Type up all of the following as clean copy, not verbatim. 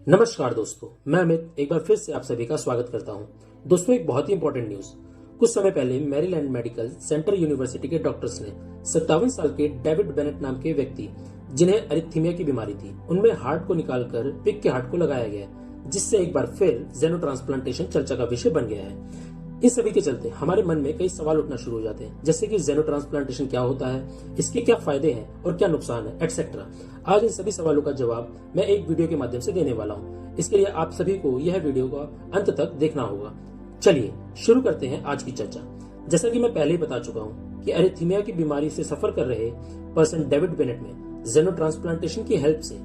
नमस्कार दोस्तों, मैं अमित एक बार फिर से आप सभी का स्वागत करता हूं। दोस्तों, एक बहुत ही इंपॉर्टेंट न्यूज। कुछ समय पहले मैरीलैंड मेडिकल सेंटर यूनिवर्सिटी के डॉक्टर्स ने 57 साल के डेविड बेनेट नाम के व्यक्ति जिन्हें अरिथमिया की बीमारी थी, उनमें हार्ट को निकालकर पिग के हार्ट को लगाया गया, जिससे एक बार फिर जेनो ट्रांसप्लांटेशन चर्चा का विषय बन गया है। इन सभी के चलते हमारे मन में कई सवाल उठना शुरू हो जाते हैं, जैसे कि जेनो ट्रांसप्लांटेशन क्या होता है, इसके क्या फायदे हैं और क्या नुकसान है, एटसेट्रा। आज इन सभी सवालों का जवाब मैं एक वीडियो के माध्यम से देने वाला हूँ। इसके लिए आप सभी को यह वीडियो का अंत तक देखना होगा। चलिए शुरू करते हैं आज की चर्चा। जैसा कि मैं पहले ही बता चुका हूँ कि एरिथमिया की बीमारी से सफर कर रहे पर्सन डेविड बेनेट में जेनो ट्रांसप्लांटेशन की हेल्प से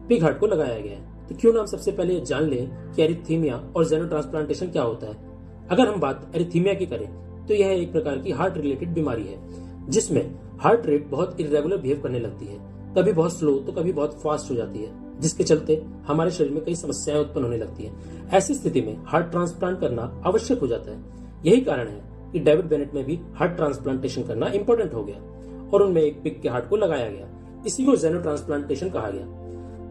पिग हार्ट को लगाया गया है। तो क्यों ना हम सबसे पहले जान लें कि एरिथमिया और जेनो ट्रांसप्लांटेशन क्या होता है। अगर हम बात एरिथमिया की करें तो यह एक प्रकार की हार्ट रिलेटेड बीमारी है, जिसमें हार्ट रेट बहुत इरेगुलर बिहेव करने लगती है, कभी बहुत स्लो तो कभी बहुत फास्ट हो जाती है, जिसके चलते हमारे शरीर में कई समस्याएं उत्पन्न होने लगती हैं। ऐसी स्थिति में हार्ट ट्रांसप्लांट करना आवश्यक हो जाता है। यही कारण है कि डेविड बेनेट में भी हार्ट ट्रांसप्लांटेशन करना इंपॉर्टेंट हो गया और उनमें एक पिग के हार्ट को लगाया गया। इसी को जेनो ट्रांसप्लांटेशन कहा गया।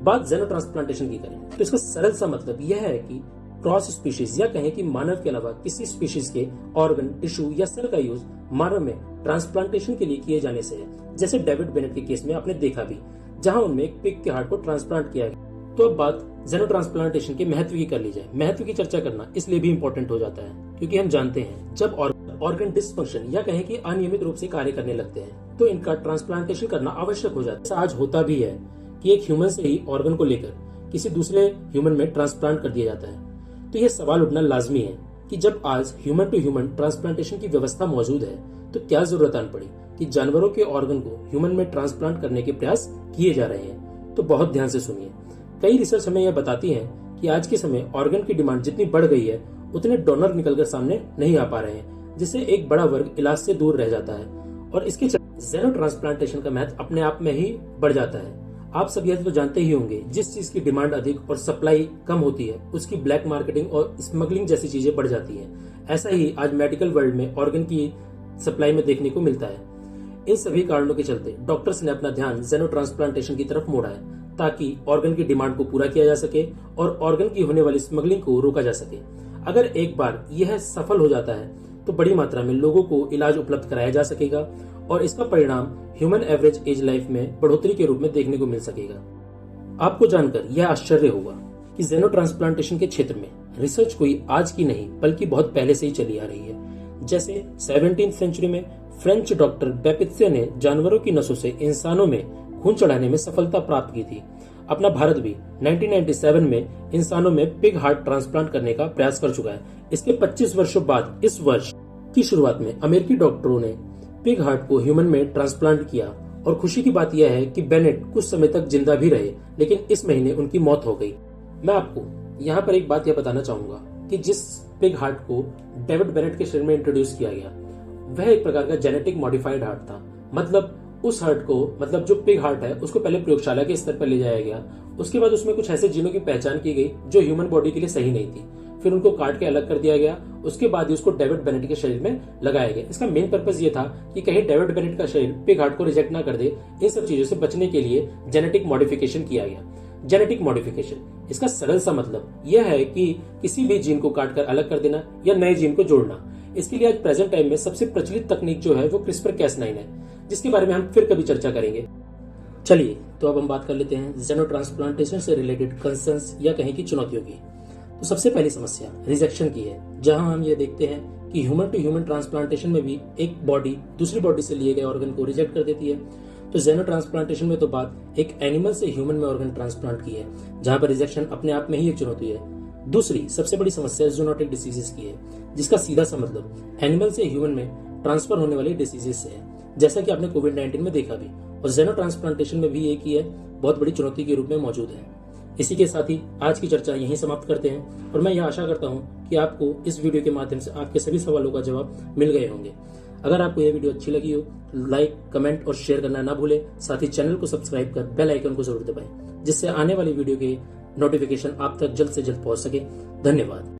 बात जेनो ट्रांसप्लांटेशन की करें तो इसका सरल सा मतलब यह है कि क्रॉस स्पीशीज या कहें कि मानव के अलावा किसी स्पीशीज के ऑर्गन, टिश्यू या सेल का यूज मानव में ट्रांसप्लांटेशन के लिए किए जाने से है। जैसे डेविड बेनेट के केस में आपने देखा भी, जहां उनमें एक पिग के हार्ट को ट्रांसप्लांट किया गया। तो अब बात जेनो ट्रांसप्लांटेशन के महत्व की कर ली जाए। महत्व की चर्चा करना इसलिए भी इम्पोर्टेंट हो जाता है क्योंकि हम जानते हैं जब ऑर्गन डिसफंक्शन या कहें कि अनियमित रूप से कार्य करने लगते हैं तो इनका ट्रांसप्लांटेशन करना आवश्यक हो जाता है। आज होता भी है कि एक ह्यूमन से ही ऑर्गन को लेकर किसी दूसरे ह्यूमन में ट्रांसप्लांट कर दिया जाता है। तो यह सवाल उठना लाजमी है कि जब आज ह्यूमन टू ह्यूमन ट्रांसप्लांटेशन की व्यवस्था मौजूद है तो क्या जरूरत आन पड़ी कि जानवरों के ऑर्गन को ह्यूमन में ट्रांसप्लांट करने के प्रयास किए जा रहे हैं। तो बहुत ध्यान से सुनिए। कई रिसर्च हमें यह बताती है कि आज के समय ऑर्गन की डिमांड जितनी बढ़ गई है उतने डोनर निकलकर सामने नहीं आ पा रहे हैं, जिससे एक बड़ा वर्ग इलाज से दूर रह जाता है और इसके जेनो ट्रांसप्लांटेशन का महत्व अपने आप में ही बढ़ जाता है। आप सब यह तो जानते ही होंगे, जिस चीज की डिमांड अधिक और सप्लाई कम होती है उसकी ब्लैक मार्केटिंग और स्मगलिंग जैसी चीजें बढ़ जाती हैं। ऐसा ही आज मेडिकल वर्ल्ड में ऑर्गन की सप्लाई में देखने को मिलता है। इन सभी कारणों के चलते डॉक्टर्स ने अपना ध्यान जेनो ट्रांसप्लांटेशन की तरफ मोड़ा है ताकि ऑर्गन की डिमांड को पूरा किया जा सके और ऑर्गन की होने वाली स्मगलिंग को रोका जा सके। अगर एक बार यह सफल हो जाता है तो बड़ी मात्रा में लोगों को इलाज उपलब्ध कराया जा सकेगा और इसका परिणाम ह्यूमन एवरेज एज लाइफ में बढ़ोतरी के रूप में देखने को मिल सकेगा। आपको जानकर यह आश्चर्य होगा कि जेनो ट्रांसप्लांटेशन के क्षेत्र में रिसर्च कोई आज की नहीं बल्कि बहुत पहले से ही चली आ रही है। जैसे 17वीं सेंचुरी में फ्रेंच डॉक्टर बेपित्से ने जानवरों की नसों से इंसानों में खून चढ़ाने में सफलता प्राप्त की थी। अपना भारत भी 1997 में इंसानों में पिग हार्ट ट्रांसप्लांट करने का प्रयास कर चुका है। इसके 25 वर्षों बाद इस वर्ष की शुरुआत में अमेरिकी डॉक्टरों ने पिग हार्ट को ह्यूमन में ट्रांसप्लांट किया और खुशी की बात यह है कि बेनेट कुछ समय तक जिंदा भी रहे, लेकिन इस महीने उनकी मौत हो गई। मैं आपको यहाँ पर एक बात यह बताना चाहूंगा कि जिस पिग हार्ट को डेविड बेनेट के शरीर में इंट्रोड्यूस किया गया वह एक प्रकार का जेनेटिक मॉडिफाइड हार्ट था। मतलब उस हार्ट को, मतलब जो पिग हार्ट है उसको पहले प्रयोगशाला के स्तर पर ले जाया गया। उसके बाद उसमें कुछ ऐसे जीनों की पहचान की गई जो ह्यूमन बॉडी के लिए सही नहीं थी। फिर उनको काट के अलग कर दिया गया। उसके बाद ही उसको डेविड बेनेट के शरीर में लगाया गया। इसका मेन पर्पस ये था कि कहीं डेविड बेनेट का शरीर पिग हार्ट को रिजेक्ट ना कर दे। इन सब चीजों से बचने के लिए जेनेटिक मॉडिफिकेशन किया गया। जेनेटिक मॉडिफिकेशन, इसका सरल सा मतलब यह है कि किसी भी जीन को काट कर अलग कर देना या नए जीन को जोड़ना। इसके लिए आज प्रेजेंट टाइम में सबसे प्रचलित तकनीक जो है वो CRISPR-Cas9 है, जिसके बारे में हम फिर कभी चर्चा करेंगे। चलिए तो अब हम बात कर लेते हैं जेनो ट्रांसप्लांटेशन से रिलेटेड कंसर्न्स या कहें कि चुनौतियों की। तो सबसे पहली समस्या रिजेक्शन की है, जहां हम ये देखते हैं कि ह्यूमन टू ह्यूमन ट्रांसप्लांटेशन में भी एक बॉडी दूसरी बॉडी से लिए गए ऑर्गन को रिजेक्ट कर देती है। तो जेनो ट्रांसप्लांटेशन में तो बात एक एनिमल से ह्यूमन में ऑर्गन ट्रांसप्लांट की है, जहां पर रिजेक्शन अपने आप में ही एक चुनौती है। दूसरी सबसे बड़ी समस्या जूनोटिक डिसीजेस की है, जिसका सीधा सा मतलब एनिमल से ह्यूमन में ट्रांसफर होने वाली डिसीजेस से है, जैसा कि आपने कोविड-19 में देखा भी। और जेनो ट्रांसप्लांटेशन में भी एक ही है, बहुत बड़ी चुनौती के रूप में मौजूद है। इसी के साथ ही आज की चर्चा यहीं समाप्त करते हैं और मैं यह आशा करता हूं कि आपको इस वीडियो के माध्यम से आपके सभी सवालों का जवाब मिल गए होंगे। अगर आपको यह वीडियो अच्छी लगी हो तो लाइक, कमेंट और शेयर करना ना भूलें। साथ ही चैनल को सब्सक्राइब कर बेल आइकन को जरूर दबाएं, जिससे आने वाली वीडियो के नोटिफिकेशन आप तक जल्द से जल्द पहुंच सके। धन्यवाद।